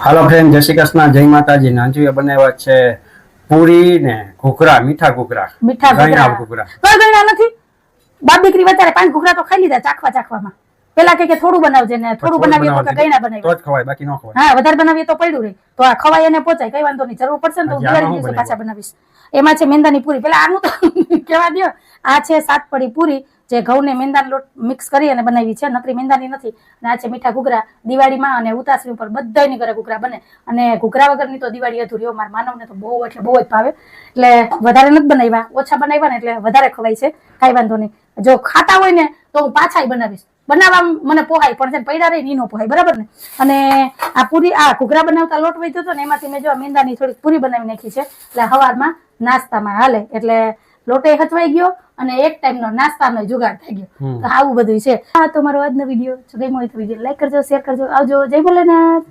હાલો friend, જય શ્રી કૃષ્ણ, જય માતાજી. નાંજવીએ બનાવ્યા છે પૂરી ને ઘૂઘરા, મીઠા ઘૂઘરા. ગળ્યા ઘૂઘરા કોઈ ગળ્યા નથી. બાપ દીકરી વચારે 5 ઘૂઘરા તો ખાઈ લીધા ચાખવામાં. પેલા કે થોડું બનાવજે ને થોડું બનાવીએ તો ગળ્યા બનાવીએ તો જ ખવાય, બાકી ન ખવાય. હા, વધારે બનાવીએ તો પડ્યું રહે. તો આ ખવાય અને પહોંચાય, કઈ વાંધો નહીં. જરૂર પડશે ને તો દિવાળી દિવસે પાછા બનાવીશ. એમાં છે મેંદાની પૂરી. પેલા આનું તો કેવા દો. આ છે 7 પડી પૂરી, જે ઘઉં ને મેંદાનો લોટ મિક્સ કરી અને બનાવી છે. નકરી મેંદાની નથી. અને આ છે મીઠા ઘૂઘરા. દિવાળીમાં અને ઉતાસળી ઉપર બધાયની ઘરે ઘૂઘરા બને. અને ઘૂઘરા વગરની તો દિવાળી અધૂરી. મારા માનવને તો બહુ એટલે બહુ જ ભાવે. એટલે વધારે નથી બનાવ્યા, ઓછા બનાવ્યા ને એટલે વધારે ખવાય છે. કઈ વાંધો નહીં. જો ખાતા હોય ને તો હું પાછા બનાવીશ. બનાવવા મને પોહાય, પણ પૈડા રહી ની નો પોહાય, બરાબર ને. અને આ પૂરી, આ ઘૂઘરા બનાવતા લોટ વધ્યો હતો ને એમાંથી મેં જો મેંદાની થોડીક પૂરી બનાવી નાખી છે. એટલે સવારમાં નાસ્તામાં હાલે. એટલે લોટે હચવાઈ ગયો અને એક ટાઈમનો નાસ્તાનો જુગાડ થઈ ગયો. તો આવું બધું છે. હા, તો મારો આજનો વિડીયો જો ગમ્યો હોય તો વિડીયો લાઈક કરજો, શેર કરજો. આવજો. જય ભોલેનાથ.